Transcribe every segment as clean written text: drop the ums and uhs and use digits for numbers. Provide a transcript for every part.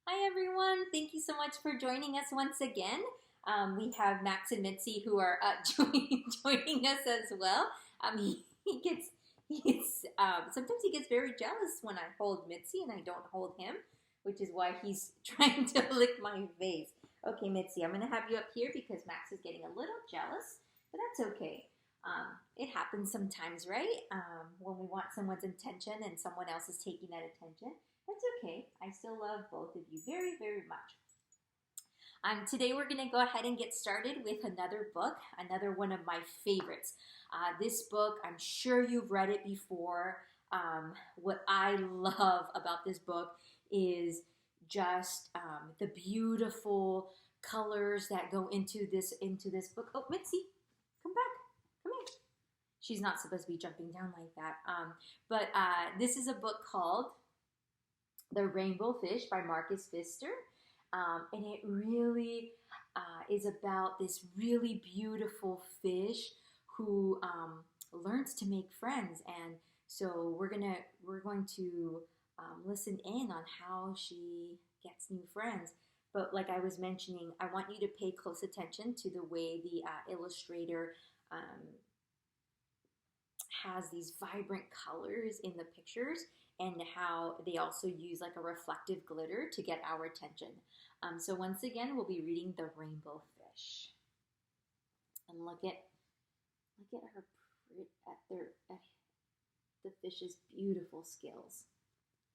Hi, everyone. Thank you so much for joining us once again. We have Max and Mitzi who are joining us as well. He gets sometimes he gets very jealous when I hold Mitzi and I don't hold him, which is why he's trying to lick my face. Okay, Mitzi, I'm going to have you up here because Max is getting a little jealous, but that's okay. It happens sometimes, right? When we want someone's attention and someone else is taking that attention. That's okay. I still love both of you very, very much. Today we're going to go ahead and get started with another book, another one of my favorites. This book, I'm sure you've read it before. What I love about this book is just the beautiful colors that go into this book. Oh, Mitzi, come back. Come here. She's not supposed to be jumping down like that. But this is a book called The Rainbow Fish by Marcus Pfister. And it really is about this really beautiful fish who learns to make friends. And so we're going to listen in on how she gets new friends. But like I was mentioning, I want you to pay close attention to the way the illustrator um, has these vibrant colors in the pictures and how they also use like a reflective glitter to get our attention. So once again, we'll be reading The Rainbow Fish. And look at her at their at the fish's beautiful scales.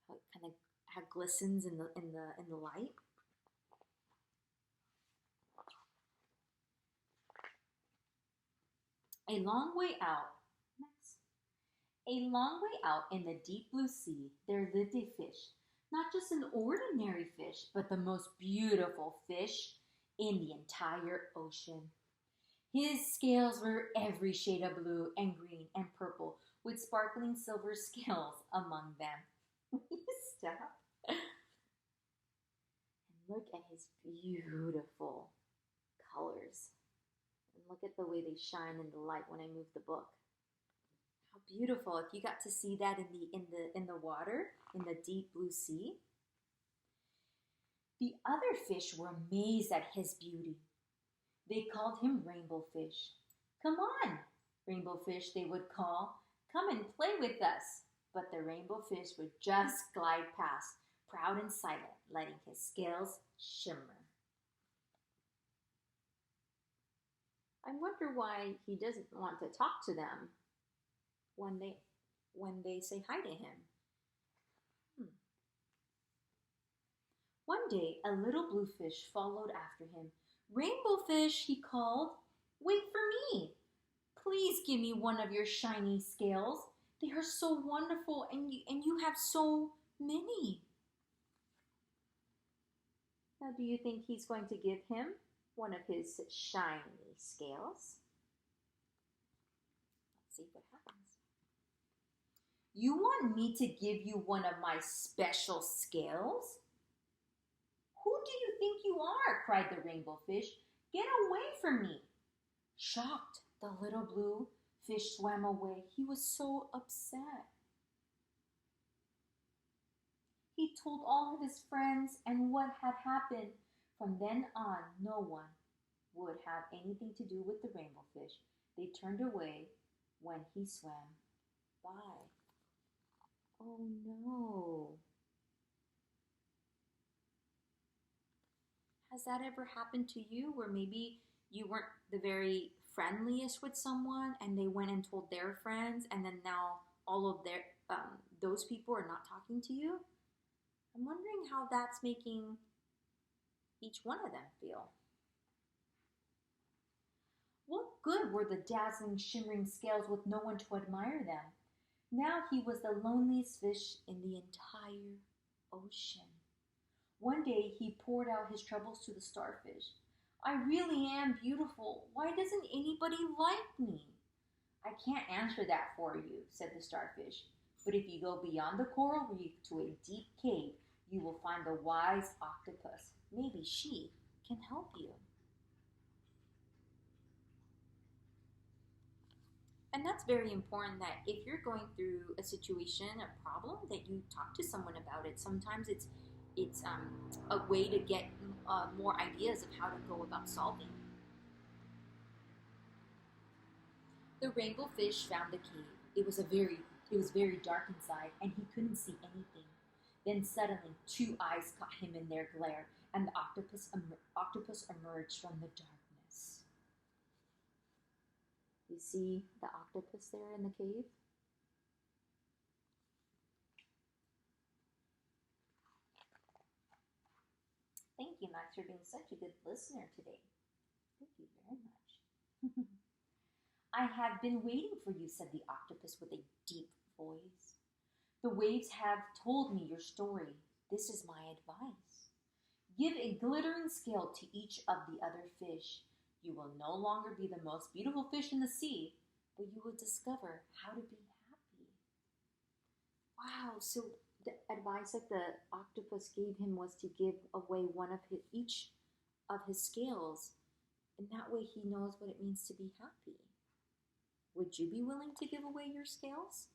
How it kind of how it glistens in the light. A long way out. Next. A long way out in the deep blue sea, there lived a fish. Not just an ordinary fish, but the most beautiful fish in the entire ocean. His scales were every shade of blue and green and purple, with sparkling silver scales among them. Stop. And look at his beautiful colors. And look at the way they shine in the light when I move the book. How beautiful. If you got to see that in the water, in the deep blue sea. The other fish were amazed at his beauty. They called him Rainbow Fish. Come on, Rainbow Fish, they would call. Come and play with us. But the Rainbow Fish would just glide past, proud and silent, letting his scales shimmer. I wonder why he doesn't want to talk to them when they say hi to him. Hmm. One day, a little blue fish followed after him. Rainbow Fish, he called, wait for me. Please give me one of your shiny scales. They are so wonderful, and you have so many. Now, do you think he's going to give him one of his shiny scales? Let's see what happens. You want me to give you one of my special scales? Who do you think you are? Cried the rainbow fish. Get away from me. Shocked, the little blue fish swam away. He was so upset. He told all of his friends and what had happened. From then on, no one would have anything to do with the rainbow fish. They turned away when he swam by. Oh no. Has that ever happened to you where maybe you weren't the very friendliest with someone and they went and told their friends and then now all of those people are not talking to you? I'm wondering how that's making each one of them feel. What good were the dazzling, shimmering scales with no one to admire them? Now he was the loneliest fish in the entire ocean. One day he poured out his troubles to the starfish. I really am beautiful. Why doesn't anybody like me? I can't answer that for you, said the starfish. But if you go beyond the coral reef to a deep cave, you will find the wise octopus. Maybe she can help you. And that's very important that if you're going through a situation, a problem, that you talk to someone about it. Sometimes it's it's a way to get more ideas of how to go about solving. The rainbow fish found the cave. It was very dark inside, and he couldn't see anything. Then suddenly, two eyes caught him in their glare, and the octopus emerged from the darkness. You see the octopus there in the cave? Thank you, Max, for being such a good listener today. Thank you very much. I have been waiting for you, said the octopus with a deep voice. The waves have told me your story. This is my advice. Give a glittering scale to each of the other fish. You will no longer be the most beautiful fish in the sea, but you will discover how to be happy. Wow, so the advice that the octopus gave him was to give away each of his scales, and that way he knows what it means to be happy. Would you be willing to give away your scales?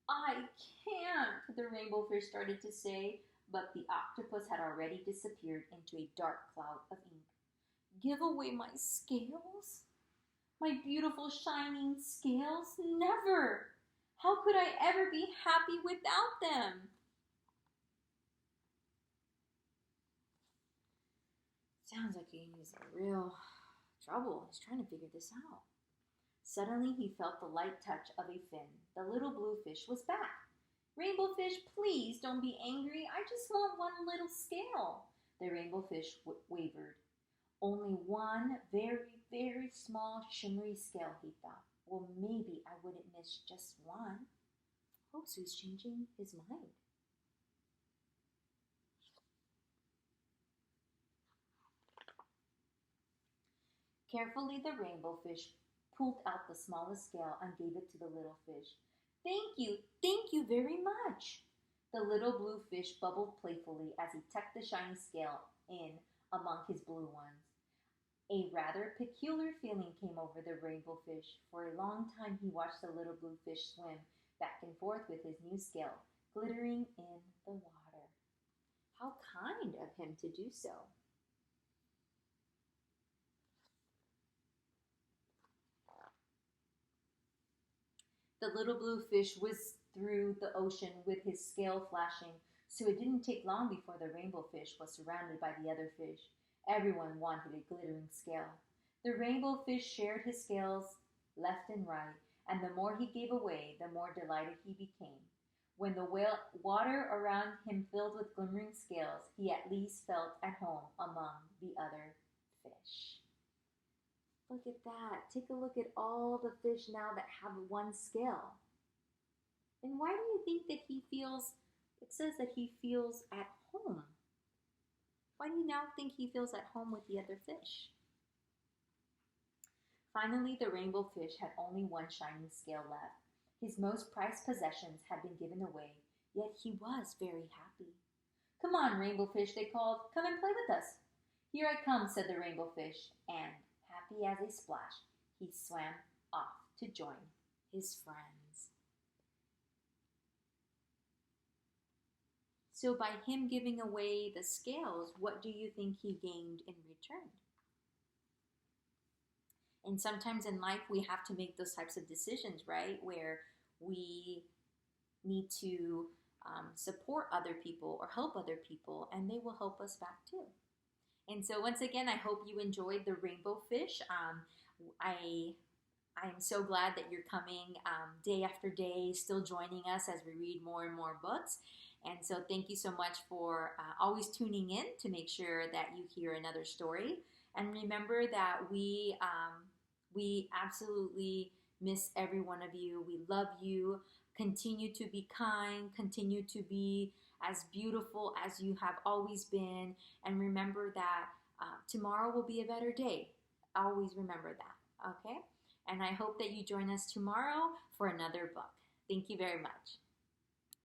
I can't, the rainbow fish started to say, but the octopus had already disappeared into a dark cloud of ink. Give away my scales? My beautiful shining scales? Never! How could I ever be happy without them? Sounds like he's in real trouble. He's trying to figure this out. Suddenly he felt the light touch of a fin. The little blue fish was back. Rainbow fish, please don't be angry. I just want one little scale. The rainbow fish wavered. Only one very, very small shimmery scale, he thought. Well, maybe I wouldn't miss just one. Oh, so he's changing his mind. Carefully, the rainbow fish pulled out the smallest scale and gave it to the little fish. Thank you very much. The little blue fish bubbled playfully as he tucked the shiny scale in among his blue ones. A rather peculiar feeling came over the rainbow fish. For a long time he watched the little blue fish swim back and forth with his new scale, glittering in the water. How kind of him to do so. The little blue fish whizzed through the ocean with his scale flashing, so it didn't take long before the rainbow fish was surrounded by the other fish. Everyone wanted a glittering scale. The rainbow fish shared his scales left and right, and the more he gave away, the more delighted he became. When the water around him filled with glimmering scales, he at least felt at home among the other fish. Look at that. Take a look at all the fish now that have one scale. And why do you think that it says that he feels at home? Why do you now think he feels at home with the other fish? Finally, the rainbow fish had only one shining scale left. His most prized possessions had been given away, yet he was very happy. Come on, rainbow fish, they called. Come and play with us. Here I come, said the rainbow fish, and happy as a splash, he swam off to join his friends. So by him giving away the scales, what do you think he gained in return? And sometimes in life we have to make those types of decisions, right? Where we need to support other people or help other people, and they will help us back too. And so once again, I hope you enjoyed the rainbow fish. I am so glad that you're coming day after day, still joining us as we read more and more books. And so thank you so much for always tuning in to make sure that you hear another story. And remember that we absolutely miss every one of you. We love you. Continue to be kind. Continue to be as beautiful as you have always been. And remember that tomorrow will be a better day. Always remember that. Okay? And I hope that you join us tomorrow for another book. Thank you very much.